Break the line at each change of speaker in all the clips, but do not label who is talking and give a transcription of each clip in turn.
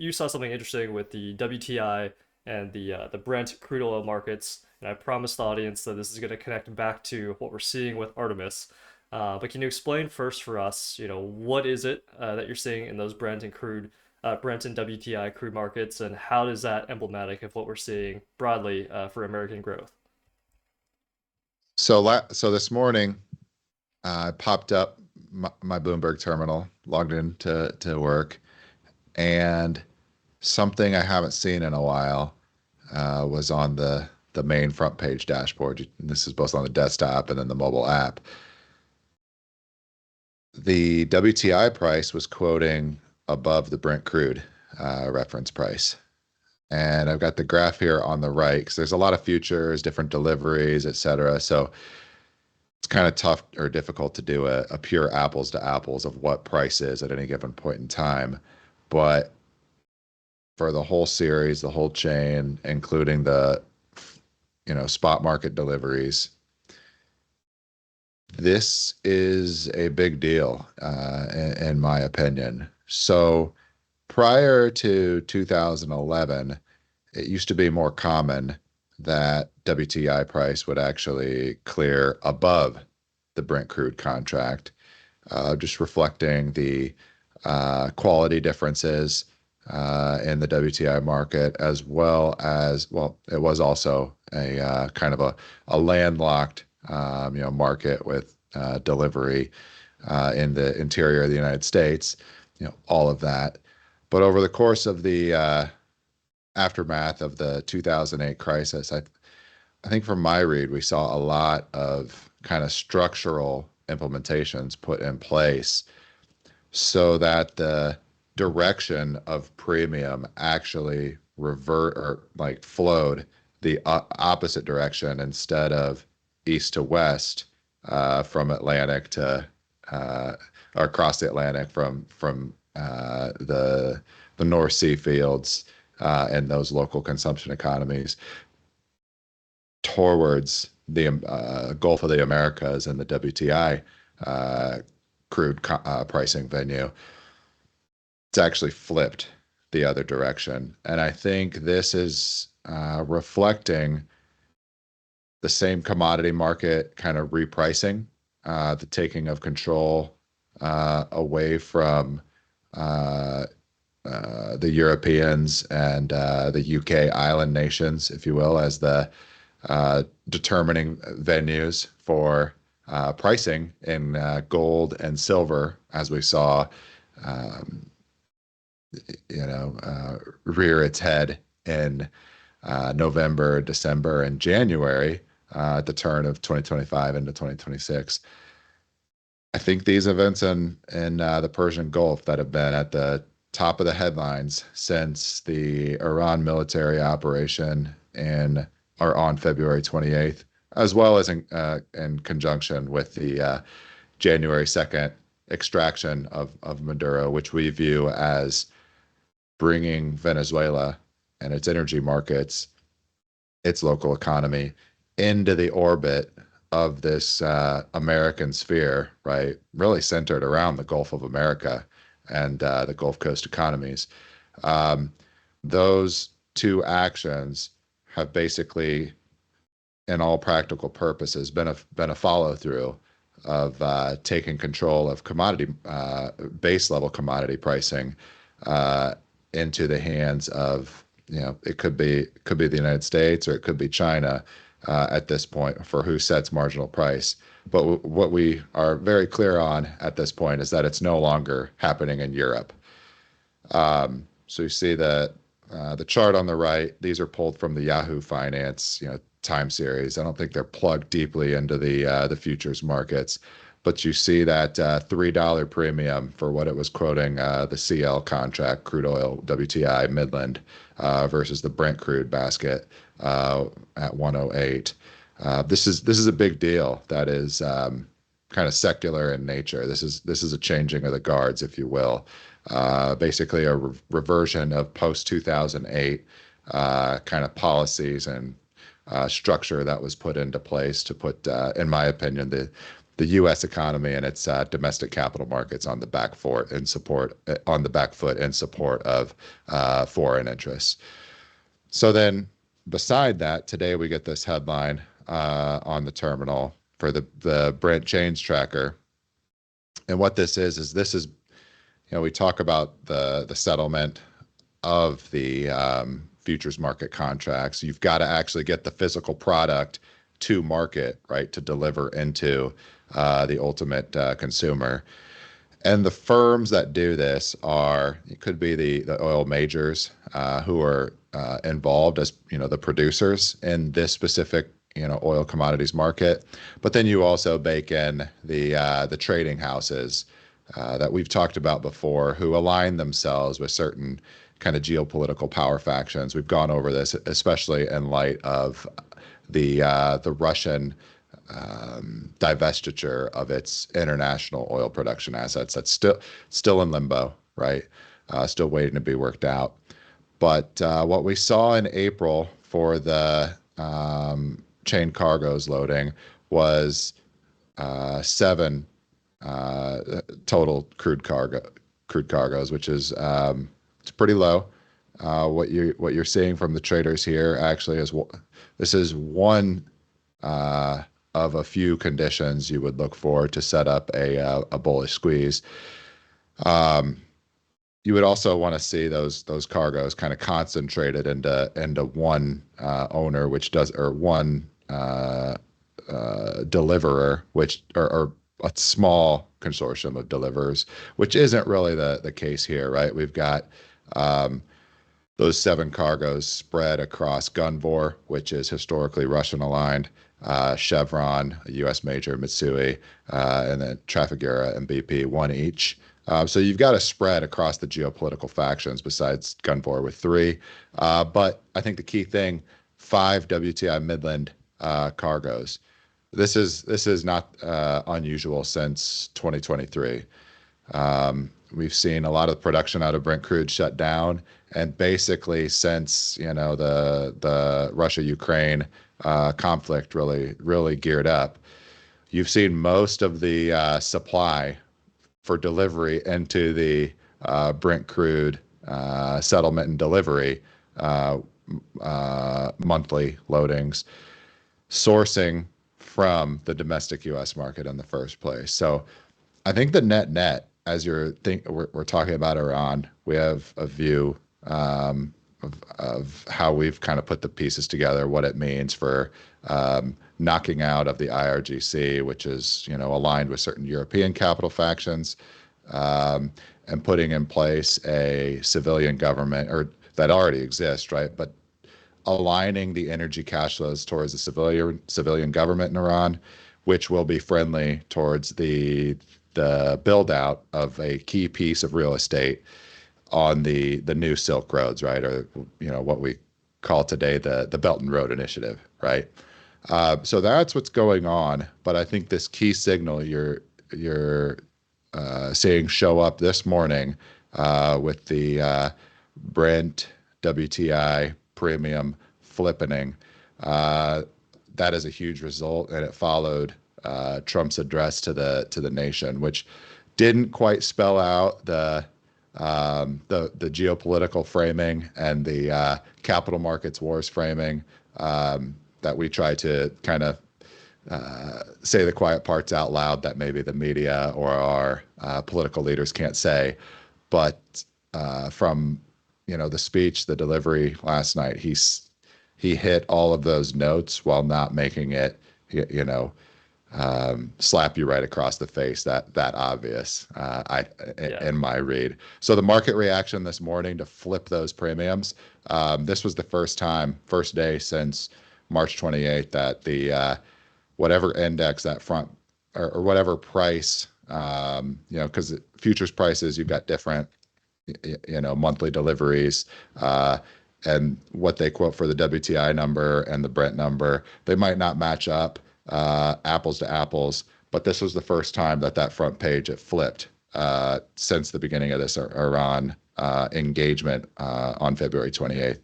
you saw something interesting with the WTI and the Brent crude oil markets, and I promised the audience that this is going to connect back to what we're seeing with Artemis. But can you explain first for us, what is it that you're seeing in those Brent and WTI crude markets, and how is that emblematic of what we're seeing broadly for American growth?
So this morning, I popped up my Bloomberg terminal, logged in to work, and something I haven't seen in a while was on the main front page dashboard. This is both on the desktop and then the mobile app. The WTI price was quoting above the Brent crude reference price. And I've got the graph here on the right because there's a lot of futures, different deliveries, et cetera. So it's kind of tough or difficult to do a pure apples to apples of what price is at any given point in time. But for the whole series, the whole chain, including the spot market deliveries, this is a big deal in my opinion. So prior to 2011, it used to be more common that WTI price would actually clear above the Brent crude contract, just reflecting the quality differences in the WTI market, as well as, well, it was also a kind of a landlocked market with delivery in the interior of the United States, all of that. But over the course of the aftermath of the 2008 crisis, I think from my read, we saw a lot of kind of structural implementations put in place so that the direction of premium actually revert or like flowed the opposite direction instead of east to west from Atlantic to or across the Atlantic from the North Sea fields and those local consumption economies towards the Gulf of the Americas and the WTI crude pricing venue. It's actually flipped the other direction. And I think this is reflecting the same commodity market kind of repricing, the taking of control away from the Europeans and the UK island nations, if you will, as the determining venues for pricing in gold and silver, as we saw, um, rear its head in November, December, and January at the turn of 2025 into 2026. I think these events in the Persian Gulf that have been at the top of the headlines since the Iran military operation on February 28th, as well as in conjunction with the January 2nd extraction of Maduro, which we view as bringing Venezuela and its energy markets, its local economy, into the orbit of this American sphere, right? Really centered around the Gulf of America and the Gulf Coast economies. Um, those two actions have basically, in all practical purposes, been a follow through of taking control of commodity base level commodity pricing into the hands of, it could be the United States or it could be China at this point for who sets marginal price. But what we are very clear on at this point is that it's no longer happening in Europe. So you see the chart on the right. These are pulled from the Yahoo Finance, time series. I don't think they're plugged deeply into the futures markets, but you see that $3 premium for what it was quoting the CL contract, crude oil WTI Midland versus the Brent crude basket at 108. This is a big deal. That is kind of secular in nature. This is a changing of the guards, if you will. Basically a reversion of post 2008 kind of policies and structure that was put into place to put, in my opinion, the the U.S. economy and its domestic capital markets on the back foot in support of foreign interests. So then, beside that, today we get this headline on the terminal for the Brent change tracker, and what this is we talk about the settlement of the futures market contracts. You've got to actually get the physical product to market, right, to deliver into the ultimate consumer. And the firms that do this it could be the oil majors who are involved as, the producers in this specific, oil commodities market. But then you also bake in the trading houses that we've talked about before, who align themselves with certain kind of geopolitical power factions. We've gone over this, especially in light of the Russian divestiture of its international oil production assets. That's still in limbo, right? Still waiting to be worked out. But what we saw in April for the chain cargoes loading was seven total crude cargoes, which is it's pretty low. What you're seeing from the traders here actually is this is one of a few conditions you would look for to set up a bullish squeeze. You would also want to see those cargoes kind of concentrated into one owner, or one deliverer, or a small consortium of deliverers, which isn't really the case here, right? We've got those seven cargoes spread across Gunvor, which is historically Russian aligned, Chevron, a U.S. major, Mitsui, and then Trafigura and BP, one each. So you've got a spread across the geopolitical factions besides Gunvor with three. But I think the key thing, 5 WTI Midland cargoes. This is not unusual since 2023. We've seen a lot of production out of Brent crude shut down, and basically since the Russia-Ukraine conflict really geared up, you've seen most of the supply for delivery into the Brent crude settlement and delivery monthly loadings sourcing from the domestic U.S. market in the first place. So I think the net, as we're talking about Iran, we have a view of how we've kind of put the pieces together, what it means for knocking out of the IRGC, which is aligned with certain European capital factions, and putting in place a civilian government, or that already exists, right? But aligning the energy cash flows towards a civilian government in Iran, which will be friendly towards the build out of a key piece of real estate on the new Silk Roads, right? Or what we call today the Belt and Road Initiative, right? So that's what's going on. But I think this key signal you're seeing show up this morning with the Brent WTI premium flippening. That is a huge result, and it followed Trump's address to the nation, which didn't quite spell out the geopolitical framing and the capital markets wars framing that we try to kind of say the quiet parts out loud that maybe the media or our political leaders can't say. But from the speech, the delivery last night, he hit all of those notes while not making it slap you right across the face that obvious in my read. So the market reaction this morning to flip those premiums, this was the first day since March 28th that the whatever index that front or whatever price, because futures prices, you've got different monthly deliveries, and what they quote for the WTI number and the Brent number, they might not match up apples to apples, but this was the first time that front page it flipped since the beginning of this Iran engagement on February 28th.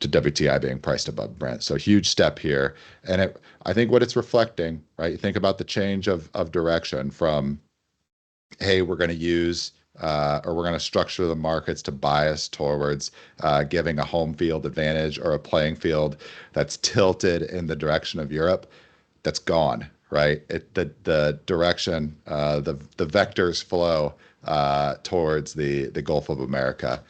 to WTI being priced above Brent. So huge step here. And I think what it's reflecting, right? You think about the change of direction from, hey, we're going to use or we're going to structure the markets to bias towards giving a home field advantage or a playing field that's tilted in the direction of Europe. That's gone, right? The direction, the vectors flow towards the Gulf of America.